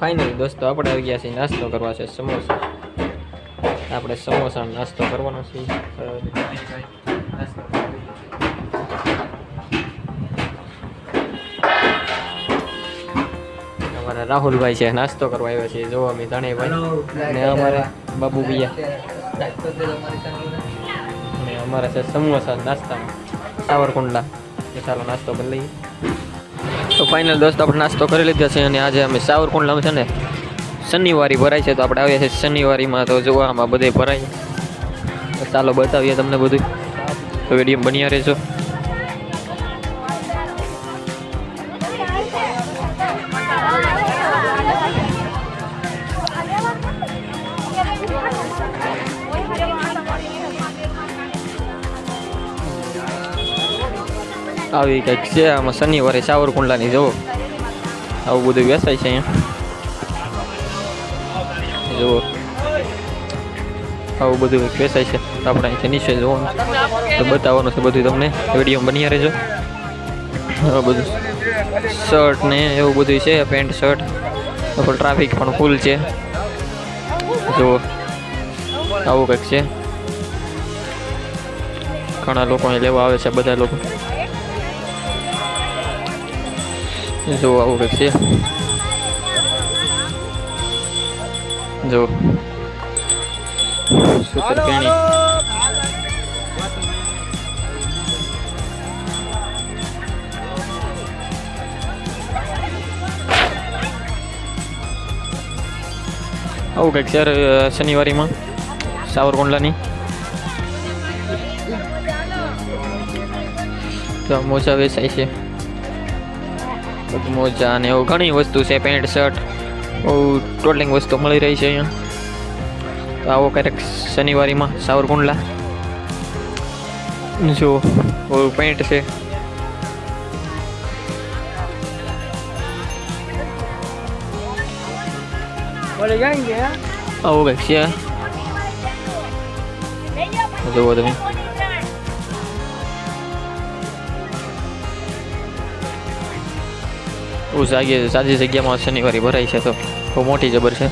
Finally દોસ્તો આપણે આવી ગયા છીએ નાસ્તો કરવા છે સમોસા. આપણે સમોસા નાસ્તો કરવાનો છે. અમારા રાહુલભાઈ છે નાસ્તો કરવા આવ્યા છે. જો અમે ધણેભાઈ અને અમારા બાબુ ભૈયા અને અમારા છે સમોસા નાસ્તામાં સાવરકુંડલા. ચાલો નાસ્તો કરી લઈએ. તો ફાઇનલ દોસ્તો આપણે નાસ્તો કરી લીધો છે અને આજે અમે સાવરકુંડલામાં છે ને શનિવારી ભરાય છે તો આપણે આવ્યા છીએ શનિવારીમાં. તો જોવા આમાં બધે ભરાય. તો ચાલો બતાવીએ તમને બધું. તો વિડીયો બન્યા રહેજો. આવી કંઈક છે આમાં શનિવારે સાવરકુંડલાની. જુઓ આવું બધું વેચાય છે અહીંયા. જુઓ આવું બધું વેચાય છે. આપણે અહીંથી નીચે જોવાનું તો બતાવવાનું છે બધું તમને. વિડીયો બન્યા રહેજો. આ બધું શર્ટ ને એવું બધું છે, પેન્ટ શર્ટ. ટ્રાફિક પણ ફૂલ છે. જુઓ આવું કંઈક છે. ઘણા લોકો અહીં લેવા આવે છે, બધા લોકો. જો આવું કંઈક છે. જો સુપર પેણી. આવું કંઈક છે શનિવારીમાં સાવરકુંડલાની. તો મોજા વેચાય છે, મોજા અને એવું ઘણી વસ્તુ છે. પેન્ટ શર્ટ બહુ ટોટલિંગ વસ્તુ મળી રહી છે અહીંયા. તો આવો ક્યારેક શનિવારીમાં સાવરકુંડલા. જો પેન્ટ છે. આવું કંઈક છે. જુઓ તમે. સાજી જગ્યામાં શનિવારી ભરાય છે તો બહુ મોટી જબર છે.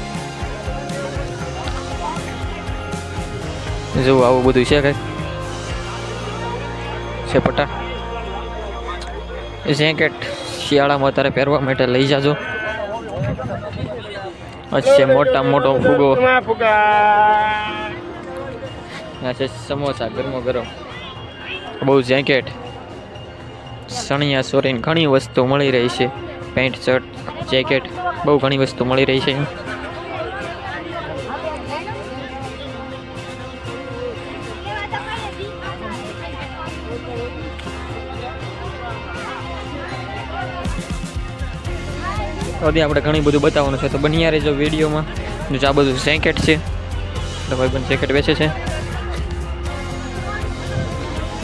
જો આવું બધું છે કંઈક. સેપટા જેકેટ શિયાળામાં અત્યારે પહેરવા માટે લઈ જાજો. અચ્છા મોટા મોટો ફુગો. છે સમોસા ગરમો ગરમ. બહુ જેકેટ સણિયા સોરીને ઘણી વસ્તુ મળી રહી છે. પેન્ટ શર્ટ જેકેટ બહુ ઘણી વસ્તુ મળી રહી છે. હજી આપણે ઘણી બધું બતાવવાનું છે તો બન્યા રહેજો વિડીયોમાં. જો આ બધું જેકેટ છે. ભાઈ પણ જેકેટ વેચે છે.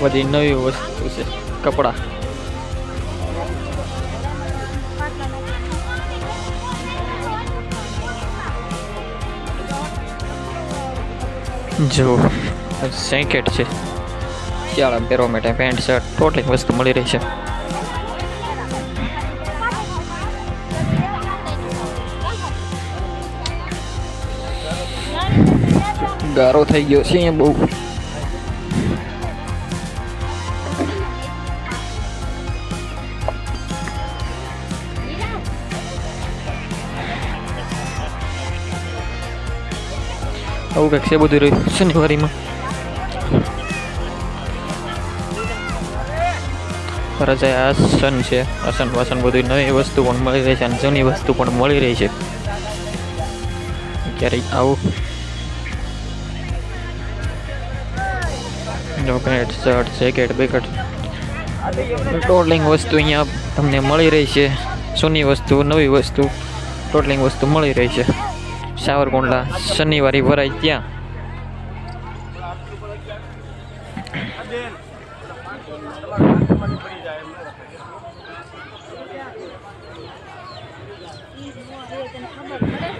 બધી નવી વસ્તુ છે. કપડાં જો જેકેટ છે શિયાળા પહેરવા માટે. પેન્ટ શર્ટ ટોટલી વસ્તુ મળી રહી છે. ગારો થઈ ગયો છે અહીંયા બહુ. આવું કંઈક છે બધું રહ્યું શનિવારીમાં. રજા આસન છે. આસન વાસન બધું નવી વસ્તુ પણ મળી રહી છે અને જૂની વસ્તુ પણ મળી રહી છે. ક્યારેક આવું pant shirt jacket Beckett totalling વસ્તુ અહીંયા તમને મળી રહી છે. જૂની વસ્તુ નવી વસ્તુ ટોટલિંગ વસ્તુ મળી રહી છે. સાવરકુંડલા શનિવારી ભરાય ત્યાં.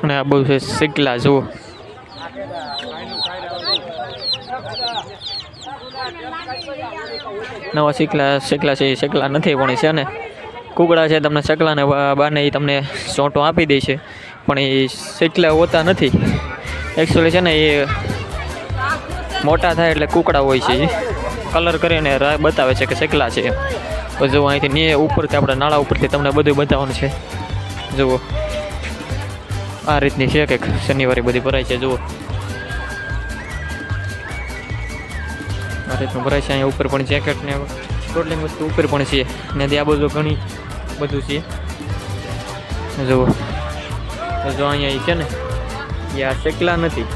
અને આ બધું છે શીકલા. જુઓ નવા શેકલા છે. શેકલા નથી પણ છે ને કુકડા છે. તમને શેકલા ને બાને તમને સોંટો આપી દે છે. પણ એ શેકલા હોતા નથી. એકચ્યુઅલી છે ને એ મોટા થાય એટલે કુકડા હોય છે. કલર કરીને બતાવે છે કે શેકલા છે. તો જુઓ અહીંથી ને ઉપરથી આપણે નાળા ઉપરથી તમને બધું બતાવવાનું છે. જુઓ આ રીતની છે કંઈક શનિવારે બધી ભરાય છે. જુઓ આ રીતનું ભરાય છે. અહીંયા ઉપર પણ જેકેટ ને ટોટલી વસ્તુ ઉપર પણ છે ને ત્યાં બધું ઘણી બધું છે. જુઓ જો અહીંયા એ છે ને એ આ શેકલા નથી.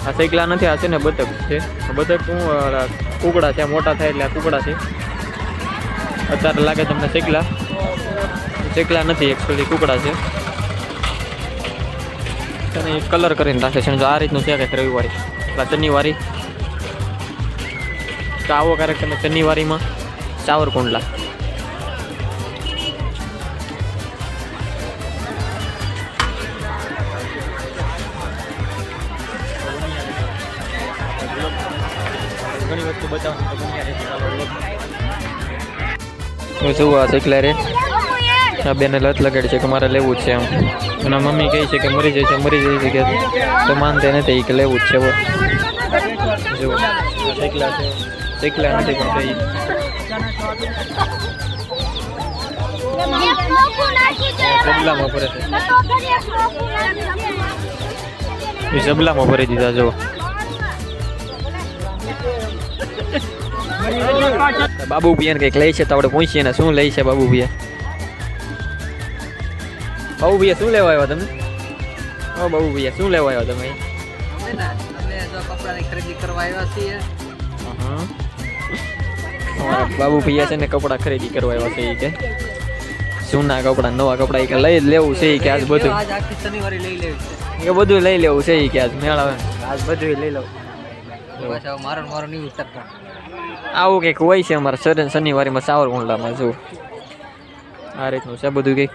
આ શેકલા નથી. આ છે ને બતક છે. બતક શું કુકડા છે. મોટા થાય એટલે આ કુકડા છે. અત્યારે લાગે તમને શેકલા. શેકલા નથી એકચ્યુઅલી કુકડા છે. અને એ કલર કરીને રાખે છે. જો આ રીતનું છે કંઈક રવિવારી શનિવારી. તો આવો ક્યારેક તમે શનિવારીમાં સાવરકુંડલા. ઘણી વસ્તુ બતાવવાની જુઓ આ શેકલા રે. આ બેને લત લગાડી છે કે મારે લેવું જ છે એમ. એના મમ્મી કહે છે કે મરી જાય છે કે તો માનતે નથી કે લેવું જ છે. જુઓ શેકલા છે. શેકલા નથી પણ જબલામાં ભરે છે. એ જબલામાં ભરી દીધા. જુઓ બાબુ ભૈયા કંઈક લે છે તો આપણે પૂછીએ ને શું લે છે બાબુ ભૈયા. બાબુ ભૈયા શું લેવા આવ્યા તમે? ઓ બાબુ ભૈયા શું લેવા આવ્યા તમે? કપડાની ખરીદી કરવા આવ્યા છીએ. બાબુ ભૈયા છે ને કપડાં ખરીદી કરવા આવ્યા છે. કે જૂના કપડા નવા કપડા કે લઈ લેવું છે કે આજ બધું આખી શનિવારે લઈ લેવું છે. કે બધું લઈ લેવું છે કે આજ મેળ આવે આજ બધું લઈ લઉં. મારો નહીં ઉતરતા. આવું કંઈક હોય છે અમારા શનિવારીમાં સાવરકુંડલામાં. જો આ રીતનું છે બધું કંઈક.